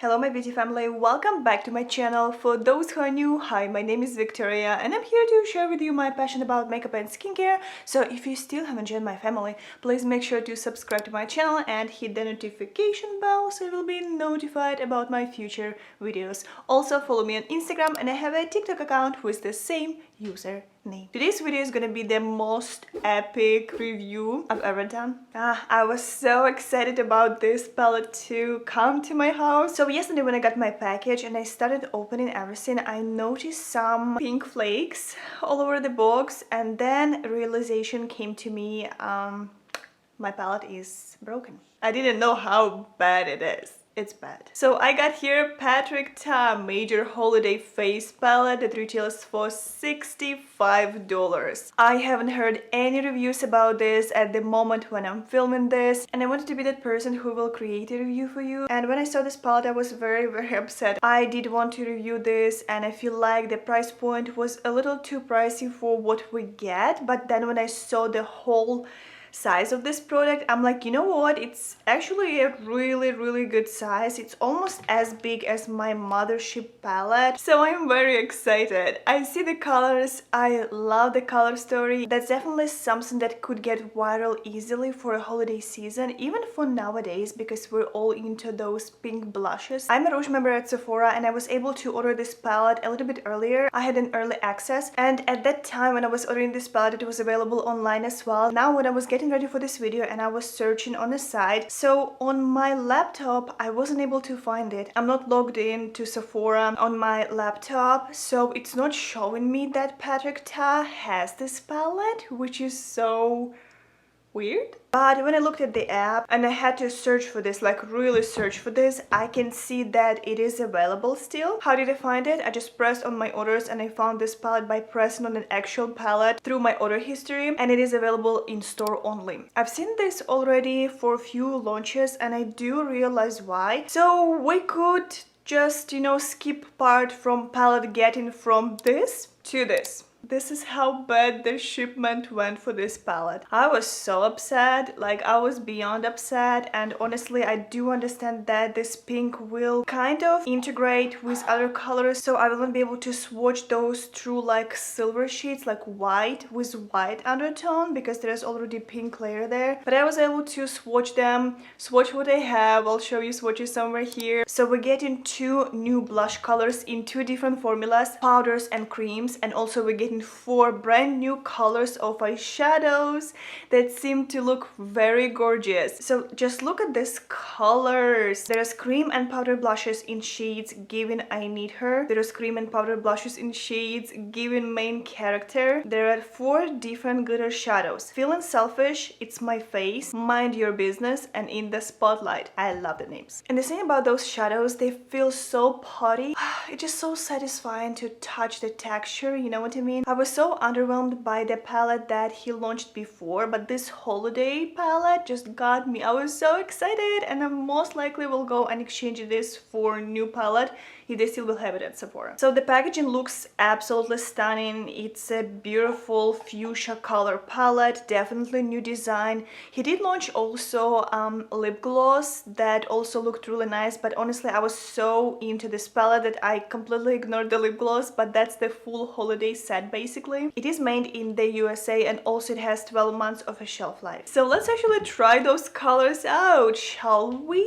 Hello my beauty family, welcome back to my channel. For those who are new, hi, my name is Victoria and I'm here to share with you my passion about makeup and skincare. So if you still haven't joined my family, please make sure to subscribe to my channel and hit the notification bell so you will be notified about my future videos. Also follow me on Instagram and I have a TikTok account with the same username. Today's video is gonna be the most epic review I've ever done. I was so excited about this palette to come to my house. So yesterday when I got my package and I started opening everything, I noticed some pink flakes all over the box, and then realization came to me, my palette is broken. I didn't know how bad it is. It's bad. So I got here patrickta Major Holiday Face Palette that retails for $65. I haven't heard any reviews about this at the moment when I'm filming this, and I wanted to be that person who will create a review for you. And when I saw this palette, I was very upset. I did want to review this and I feel like the price point was a little too pricey for what we get, but then when I saw the whole size of this product, I'm like, you know what, it's actually a really good size. It's almost as big as my Mothership palette, so I'm very excited. I see the colors, I love the color story. That's definitely something that could get viral easily for a holiday season, even for nowadays, because we're all into those pink blushes. I'm a Rouge member at Sephora and I was able to order this palette a little bit earlier. I had an early access, and at that time when I was ordering this palette, it was available online as well. Now when I was getting ready for this video and I was searching on the site, so on my laptop I wasn't able to find it. I'm not logged in to Sephora on my laptop, so it's not showing me that patrickta has this palette, which is so weird. But when I looked at the app and I had to search for this, like really search for this, I can see that it is available still. How did I find it? I just pressed on my orders and I found this palette by pressing on an actual palette through my order history, and it is available in store only. I've seen this already for a few launches and I do realize why. So we could just, you know, skip part from palette getting from this to this. This is how bad the shipment went for this palette. I was so upset, like I was beyond upset, and honestly I do understand that this pink will kind of integrate with other colors, so I won't be able to swatch those through like silver sheets, like white with white undertone, because there's already pink layer there. But I was able to swatch them, swatch what I have. I'll show you swatches somewhere here. So we're getting two new blush colors in two different formulas, powders and creams, and also we're getting 4 brand new colors of eyeshadows that seem to look very gorgeous. So just look at these colors. There's cream and powder blushes in shades Given I Need Her. There's cream and powder blushes in shades Given Main Character. There are 4 different glitter shadows: Feeling Selfish, It's My Face, Mind Your Business, and In the Spotlight. I love the names. And the thing about those shadows, they feel so potty. It's just so satisfying to touch the texture, you know what I mean? I was so underwhelmed by the palette that he launched before, but this holiday palette just got me. I was so excited, and I most likely will go and exchange this for a new palette if they still will have it at Sephora. So the packaging looks absolutely stunning. It's a beautiful fuchsia color palette, definitely new design. He did launch also lip gloss that also looked really nice, but honestly I was so into this palette that I completely ignored the lip gloss, but that's the full holiday set basically. It is made in the USA and also it has 12 months of a shelf life. So let's actually try those colors out, shall we?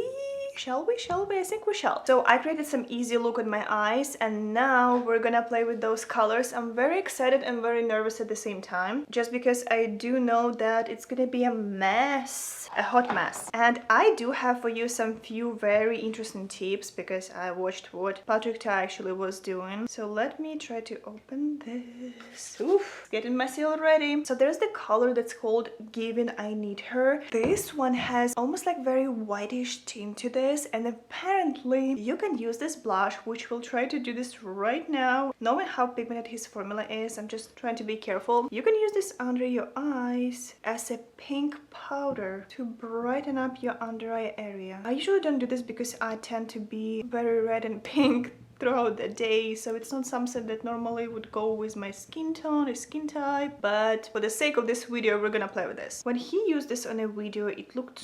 Shall we? I think we shall. So I created some easy look on my eyes and now we're gonna play with those colors. I'm very excited and very nervous at the same time, just because I do know that it's gonna be a mess, a hot mess. And I do have for you some few very interesting tips because I watched what patrickta actually was doing. So let me try to open this. Oof, it's getting messy already. So there's the color that's called Given I Need Her. This one has almost like very whitish tint to this, and apparently you can use this blush, which we'll try to do this right now. Knowing how pigmented his formula is, I'm just trying to be careful. You can use this under your eyes as a pink powder to brighten up your under eye area. I usually don't do this because I tend to be very red and pink throughout the day, so it's not something that normally would go with my skin tone or skin type, but for the sake of this video we're gonna play with this. When he used this on a video it looked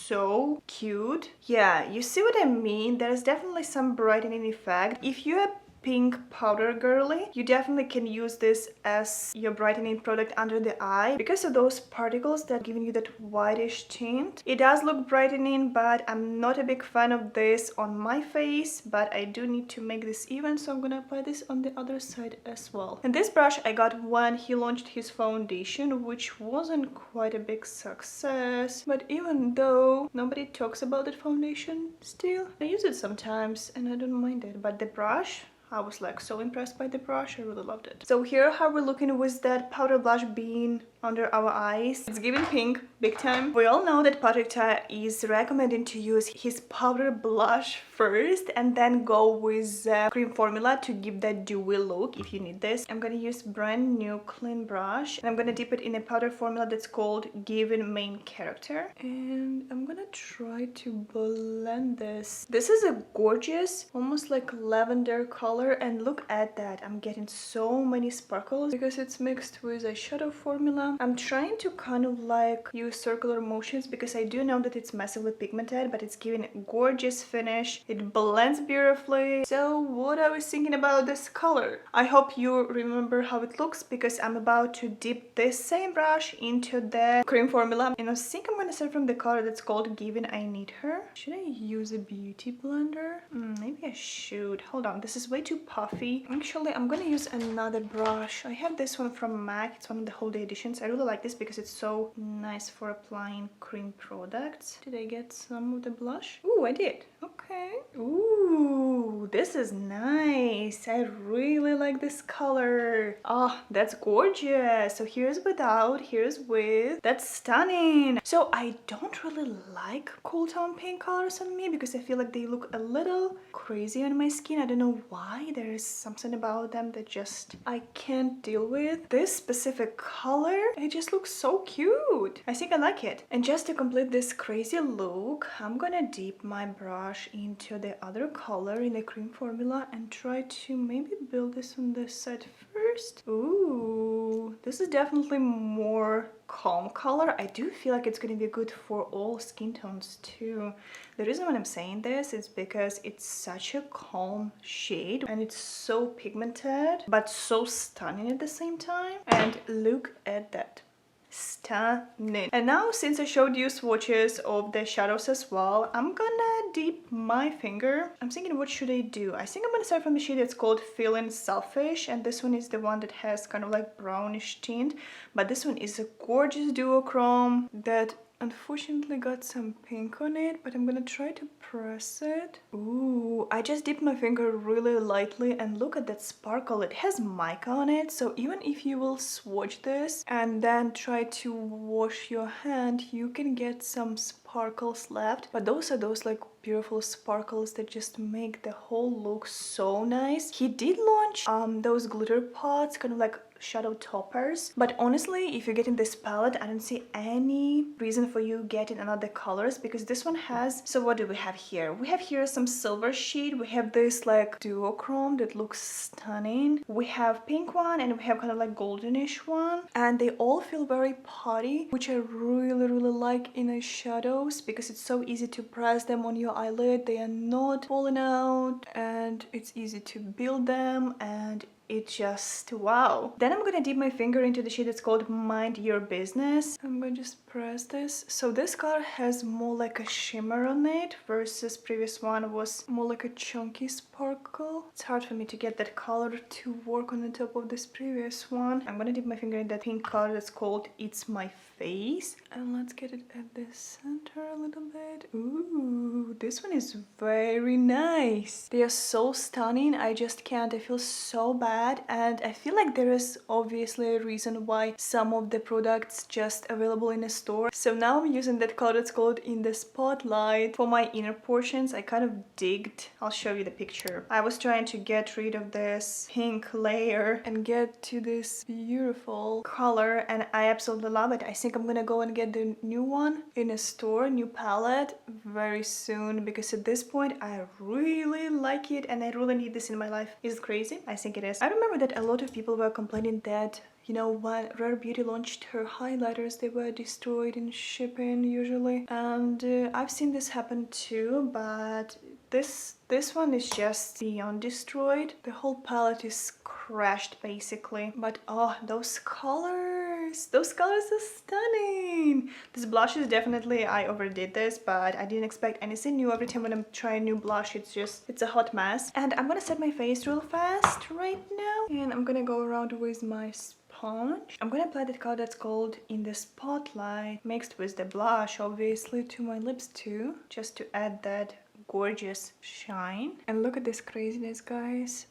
so cute. Yeah, you see what I mean? There's definitely some brightening effect. If you're a pink powder girly, you definitely can use this as your brightening product under the eye because of those particles that are giving you that whitish tint. It does look brightening, but I'm not a big fan of this on my face, but I do need to make this even, so I'm gonna apply this on the other side as well. And this brush I got when he launched his foundation, which wasn't quite a big success, but even though nobody talks about that foundation, still I use it sometimes and I don't mind it. But the brush, I was like so impressed by the brush, I really loved it. So here how we're looking with that powder blush being under our eyes. It's giving pink big time. We all know that patrickta is recommending to use his powder blush first and then go with cream formula to give that dewy look if you need this. I'm gonna use brand new clean brush and I'm gonna dip it in a powder formula that's called Given Main Character, and I'm gonna try to blend this. This is a gorgeous almost like lavender color, and look at that, I'm getting so many sparkles because it's mixed with eyeshadow formula. I'm trying to kind of like use circular motions because I do know that it's massively pigmented, but it's giving a gorgeous finish. It blends beautifully. So what I was thinking about this color, I hope you remember how it looks because I'm about to dip this same brush into the cream formula, and I think I'm gonna start from the color that's called Given I Need Her. Should I use a beauty blender? Maybe I should. Hold on, this is way too puffy. Actually, I'm gonna use another brush. I have this one from MAC. It's one of the holiday editions. I really like this because it's so nice for applying cream products. Did I get some of the blush? Ooh, I did. Okay. Ooh, this is nice. I really like this color. Oh, that's gorgeous. So here's without, here's with. That's stunning. So I don't really like cool tone pink colors on me because I feel like they look a little crazy on my skin. I don't know why. There is something about them that just I can't deal with. This specific color, it just looks so cute. I think I like it. And just to complete this crazy look, I'm gonna dip my brush into the other color in the cream formula and try to maybe build this on this side first. Ooh, this is definitely more calm color. I do feel like it's gonna be good for all skin tones too. The reason why I'm saying this is because it's such a calm shade and it's so pigmented but so stunning at the same time. And look at that. Stunning. And now, since I showed you swatches of the shadows as well, I'm gonna dip my finger. I'm thinking, what should I do? I think I'm gonna start from the shade that's called Feeling Selfish, and this one is the one that has kind of like brownish tint, but this one is a gorgeous duochrome that unfortunately got some pink on it, but I'm gonna try to press it. Ooh, I just dipped my finger really lightly and look at that sparkle. It has mica on it, so even if you will swatch this and then try to wash your hand, you can get some sparkles left, but those are those like beautiful sparkles that just make the whole look so nice. He did launch those glitter pots, kind of like shadow toppers, but honestly, if you're getting this palette, I don't see any reason for you getting another colors because this one has. So what do we have here? We have here some silver shade, we have this like duochrome that looks stunning, we have pink one, and we have kind of like goldenish one, and they all feel very potty, which I really like in eyeshadows because it's so easy to press them on your eyelid. They are not falling out and it's easy to build them, and it's just wow. Then I'm gonna dip my finger into the shade that's called Mind Your Business. I'm gonna just press this. So this color has more like a shimmer on it versus previous one was more like a chunky sparkle. It's hard for me to get that color to work on the top of this previous one. I'm gonna dip my finger in that pink color that's called It's My Face, and let's get it at the center a little bit. Ooh, this one is very nice. They are so stunning. I just can't. I feel so bad, and I feel like there is obviously a reason why some of the products just available in a store. So now I'm using that color that's called In the Spotlight for my inner portions. I kind of digged. I'll show you the picture. I was trying to get rid of this pink layer and get to this beautiful color, and I absolutely love it. I think I'm gonna go and get the new one in a store, new palette, very soon, because at this point I really like it and I really need this in my life. Is it crazy? I think it is. I remember that a lot of people were complaining that You know, when Rare Beauty launched her highlighters, they were destroyed in shipping usually. And I've seen this happen too, but this one is just beyond destroyed. The whole palette is crashed basically. But oh, those colors are stunning. This blush is definitely, I overdid this, but I didn't expect anything new. Every time when I'm trying new blush, it's a hot mess. And I'm gonna set my face real fast right now, and I'm gonna go around with my sponge. I'm gonna apply that color that's called In the Spotlight, mixed with the blush obviously, to my lips too, just to add that gorgeous shine. And look at this craziness, guys.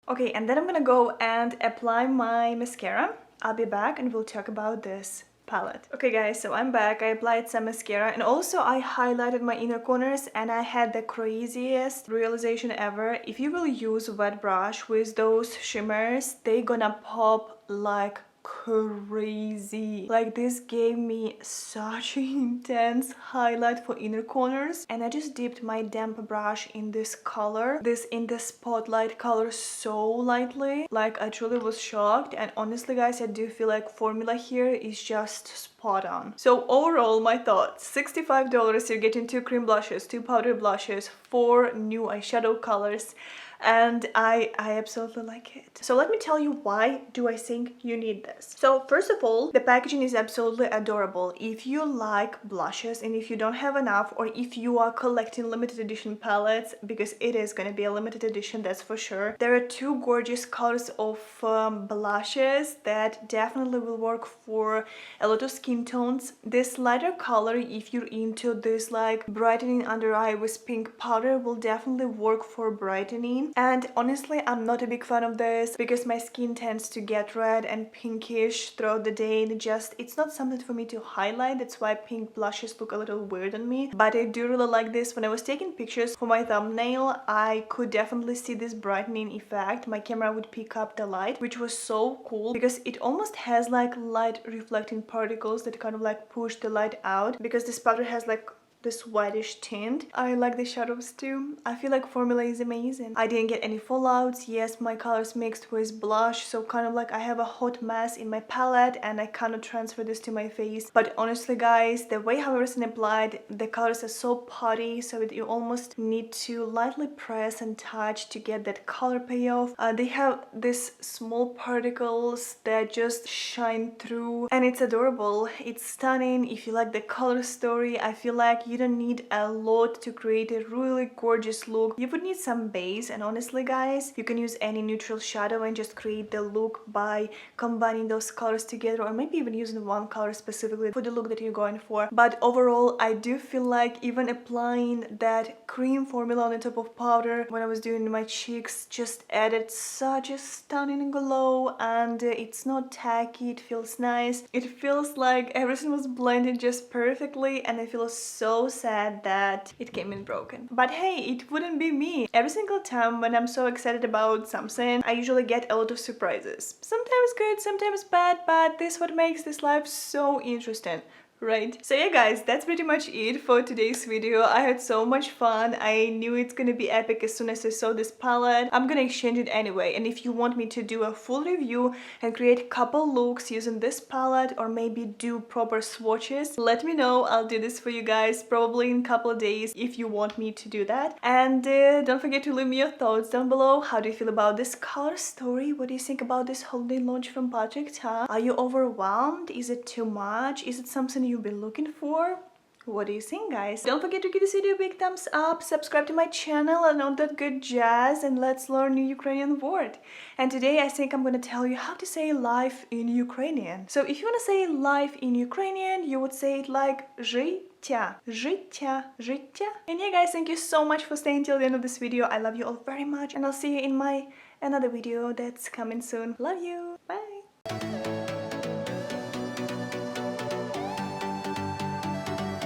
Okay, and then I'm gonna go and apply my mascara. I'll be back and we'll talk about this palette. Okay guys, so I'm back. I applied some mascara and also I highlighted my inner corners, and I had the craziest realization ever. If you will use a wet brush with those shimmers, they gonna pop like crazy. Like, this gave me such an intense highlight for inner corners, and I just dipped my damp brush in this color, this In the Spotlight color, so lightly. Like, I truly was shocked, and honestly guys, I do feel like formula here is just spot on. So overall, my thoughts: $65, you're getting 2 cream blushes, 2 powder blushes, 4 new eyeshadow colors, and I absolutely like it. So let me tell you why do I think you need this. So first of all, the packaging is absolutely adorable. If you like blushes and if you don't have enough, or if you are collecting limited edition palettes, because it is going to be a limited edition, that's for sure, there are 2 gorgeous colors of blushes that definitely will work for a lot of skin tones. This lighter color, if you're into this like brightening under eye with pink powder, will definitely work for brightening. And honestly, I'm not a big fan of this because my skin tends to get red and pinkish throughout the day, and it's not something for me to highlight. That's why pink blushes look a little weird on me. But I do really like this. When I was taking pictures for my thumbnail, I could definitely see this brightening effect. My camera would pick up the light, which was so cool because it almost has like light reflecting particles that kind of like push the light out, because this powder has like this whitish tint. I like the shadows too. I feel like formula is amazing. I didn't get any fallouts. Yes, my colors mixed with blush, so kind of like I have a hot mess in my palette and I cannot transfer this to my face. But honestly guys, the way how everything applied, the colors are so putty, so that you almost need to lightly press and touch to get that color payoff. They have these small particles that just shine through, and it's adorable. It's stunning. If you like the color story, I feel like you don't need a lot to create a really gorgeous look. You would need some base, and honestly guys, you can use any neutral shadow and just create the look by combining those colors together, or maybe even using one color specifically for the look that you're going for. But overall, I do feel like even applying that cream formula on the top of powder when I was doing my cheeks just added such a stunning glow, and it's not tacky, it feels nice. It feels like everything was blended just perfectly, and I feel so sad that it came in broken. But hey, it wouldn't be me. Every single time when I'm so excited about something, I usually get a lot of surprises. Sometimes good, sometimes bad, but this is what makes this life so interesting. Right? So yeah guys, that's pretty much it for today's video. I had so much fun. I knew it's gonna be epic as soon as I saw this palette. I'm gonna exchange it anyway, and if you want me to do a full review and create a couple looks using this palette, or maybe do proper swatches, let me know. I'll do this for you guys probably in a couple of days if you want me to do that. And don't forget to leave me your thoughts down below. How do you feel about this color story? What do you think about this holiday launch from patrickta? Are you overwhelmed? Is it too much? Is it something you've been looking for? What do you think, guys? Don't forget to give this video a big thumbs up, subscribe to my channel and all that good jazz, and let's learn new Ukrainian word. And today I think I'm gonna tell you how to say life in Ukrainian. So if you wanna say life in Ukrainian, you would say it like життя, життя, життя. And yeah guys, thank you so much for staying till the end of this video. I love you all very much, and I'll see you in my another video that's coming soon. Love you. Bye.